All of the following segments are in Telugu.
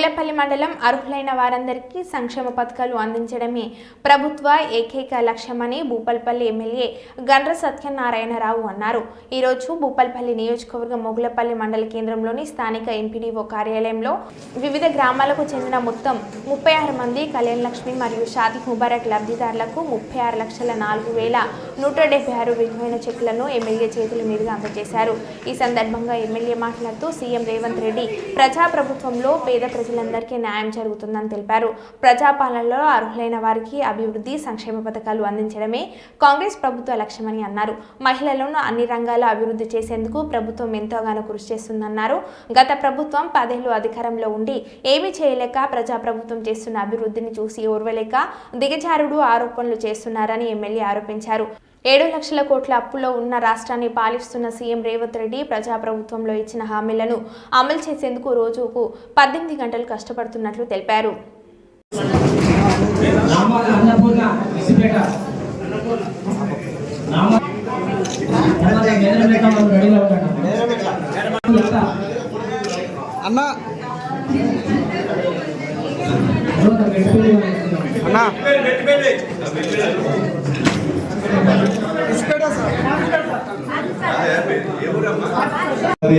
బెల్లంపల్లి మండలం అర్హులైన వారందరికీ సంక్షేమ పథకాలు అందించడమే ప్రభుత్వ ఏకైక లక్ష్యమని భూపాలపల్లి ఎమ్మెల్యే గండ్ర సత్యనారాయణరావు అన్నారు. ఈ రోజు భూపాలపల్లి నియోజకవర్గం మొగులపల్లి మండల కేంద్రంలోని స్థానిక ఎంపీడీఓ కార్యాలయంలో వివిధ గ్రామాలకు చెందిన మొత్తం 36 మంది కళ్యాణ లక్ష్మి మరియు షాదీ ముబారక్ లబ్ధిదారులకు 36,04,176 విలువైన చెక్కులను ఎమ్మెల్యే చేతుల మీదుగా అందజేశారు. ఈ సందర్భంగా ఎమ్మెల్యే మాట్లాడుతూ సీఎం రేవంత్ రెడ్డి ప్రజాప్రభుత్వంలో పేద ప్రజలందరికీ న్యాయం జరుగుతుందని తెలిపారు. ప్రజాపాలనలో అర్హులైన వారికి అభివృద్ధి సంక్షేమ పథకాలు అందించడమే కాంగ్రెస్ ప్రభుత్వ లక్ష్యమని అన్నారు. మహిళలను అన్ని రంగాల్లో అభివృద్ధి చేసేందుకు ప్రభుత్వం ఎంతోగానో కృషి చేస్తుందన్నారు. గత ప్రభుత్వం 10 ఏళ్లు అధికారంలో ఉండి ఏమీ చేయలేక ప్రజాప్రభుత్వం చేస్తున్న అభివృద్ధిని చూసి ఓర్వలేక దిగజారుడు ఆరోపణలు చేస్తున్నారని ఎమ్మెల్యే ఆరోపించారు. 7 లక్షల కోట్ల అప్పులో ఉన్న రాష్ట్రాన్ని పాలిస్తున్న సీఎం రేవంత్ రెడ్డి ప్రజాప్రభుత్వంలో ఇచ్చిన హామీలను అమలు చేసేందుకు రోజుకు 18 గంటలు కష్టపడుతున్నట్లు తెలిపారు.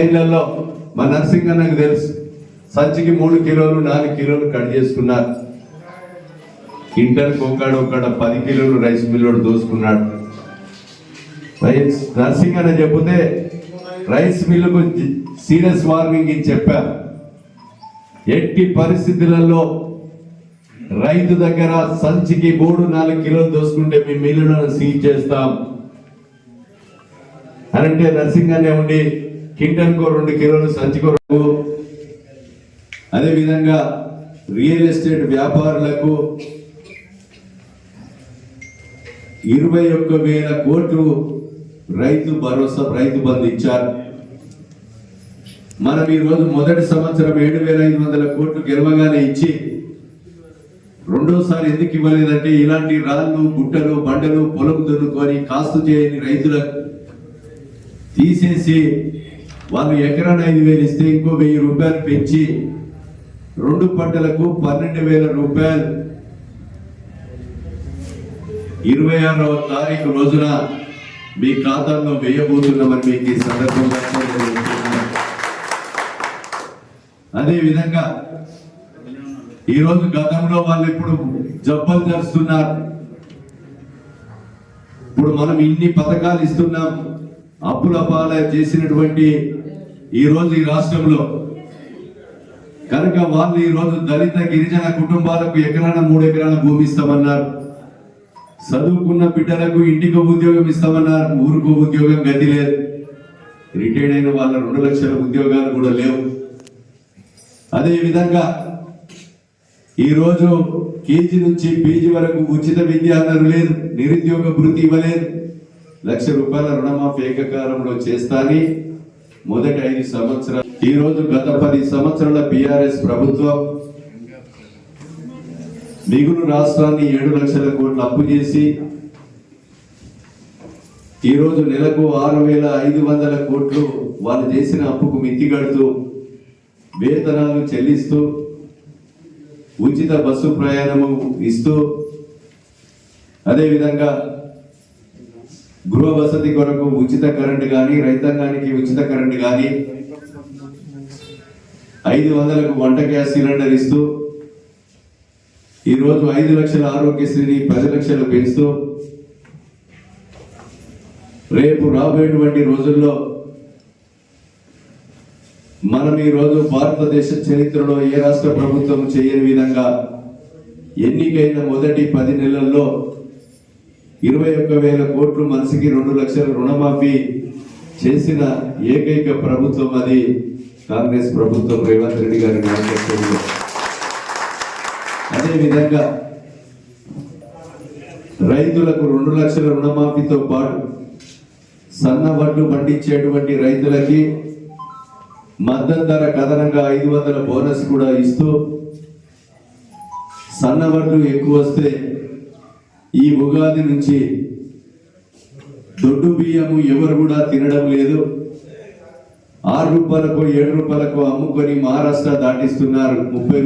ఏళ్లలో మా నర్సింగ్ అన్నకు తెలుసు, సంచికి 3 కిలోలు 4 కిలోలు కట్ చేసుకున్నారు. ఇంటర్ ఒకడ 10 కిలోలు రైస్ మిల్లోడు దోసుకున్నాడు. నర్సింగ్ అన్న చెబితే రైస్ మిల్లుకు సీరియస్ వార్నింగ్ ఇచ్చి చెప్పారు. ఎట్టి పరిస్థితులలో రైతు దగ్గర సంచికి 3-4 కిలోలు దోసుకుంటే మీ మిల్లులను సీజ్ చేస్తాం అనంటే నర్సింగ్ అనే ఉండి కింటన్కో 2 కిలోలు సంచికో. అదేవిధంగా రియల్ ఎస్టేట్ వ్యాపారులకు 21,000 కోట్లు రైతు భరోసా రైతు బంధు ఇచ్చారు. మనం ఈ రోజు మొదటి సంవత్సరం 7,500 కోట్లు గెలవగానే ఇచ్చి రెండోసారి ఎందుకు ఇవ్వలేదంటే ఇలాంటి రాళ్ళు గుట్టలు బండలు పొలం దున్నుకొని కాస్తు చేయని రైతులకు తీసేసి వాళ్ళు ఎకరాన 5,000 ఇస్తే ఇంకో 1,000 రూపాయలు పెంచి 2 పంటలకు 12,000 రూపాయలు 26వ తారీఖు రోజున మీ ఖాతాలో వేయబోతున్నామని మీకు ఈ సందర్భంగా అదేవిధంగా ఈరోజు గతంలో వాళ్ళు ఇప్పుడు జబ్బలు జరుస్తున్నారు. ఇప్పుడు మనం ఇన్ని పథకాలు ఇస్తున్నాం. అప్పుల పాల చేసినటువంటి ఈరోజు ఈ రాష్ట్రంలో కనుక వాళ్ళు ఈరోజు దళిత గిరిజన కుటుంబాలకు ఎకరాన 3 ఎకరాల భూమి ఇస్తామన్నారు. చదువుకున్న బిడ్డలకు ఇంటికి ఉద్యోగం ఇస్తామన్నారు. ఊరుకో ఉద్యోగం గతి లేదు. రిటైర్డ్ అయిన వాళ్ళ 2 లక్షల ఉద్యోగాలు కూడా లేవు. అదేవిధంగా ఈరోజు కేజీ నుంచి పీజీ వరకు ఉచిత విద్య అన్నారు లేదు. నిరుద్యోగ భృతి ఇవ్వలేదు. 1,00,000 రూపాయల రుణమాఫీ ఏకకాలంలో చేస్తాని మొదటి 5 సంవత్సరాలు. ఈరోజు గత 10 సంవత్సరాల బీఆర్ఎస్ ప్రభుత్వం మిగులు రాష్ట్రాన్ని 7 లక్షల కోట్లు అప్పు చేసి ఈరోజు నెలకు 6,500 కోట్లు వాళ్ళు చేసిన అప్పుకు మితి కడుతూ వేతనాలు చెల్లిస్తూ ఉచిత బస్సు ప్రయాణము ఇస్తూ అదేవిధంగా గృహ వసతి కొరకు ఉచిత కరెంటు కానీ రైతాంగానికి ఉచిత కరెంటు కానీ 500కు వంట గ్యాస్ సిలిండర్ ఇస్తూ ఈరోజు 5 లక్షల ఆరోగ్యశ్రీని 10 లక్షలు పెంచుతూ రేపు రాబోయేటువంటి రోజుల్లో మనం ఈరోజు భారతదేశ చరిత్రలో ఏ రాష్ట్ర ప్రభుత్వం చేయని విధంగా ఎన్నికైన మొదటి 10 నెలల్లో 21,000 కోట్లు మనిషికి 2 లక్షల రుణమాఫీ చేసిన ఏకైక ప్రభుత్వం అది కాంగ్రెస్ ప్రభుత్వం రేవంత్ రెడ్డి గారి నాయకత్వంలో. అదేవిధంగా రైతులకు 2 లక్షల రుణమాఫీతో పాటు సన్న వడ్లు పండించేటువంటి రైతులకి మద్దతు ధర కథనంగా 500 బోనస్ కూడా ఇస్తూ సన్న వడ్లు ఎక్కువ వస్తే ఈ ఉగాది నుంచి దొడ్డు బియ్యము ఎవరు కూడా తినడం లేదు. 6 రూపాయలకు 7 రూపాయలకు అమ్ముకొని మహారాష్ట్ర దాటిస్తున్నారు. 30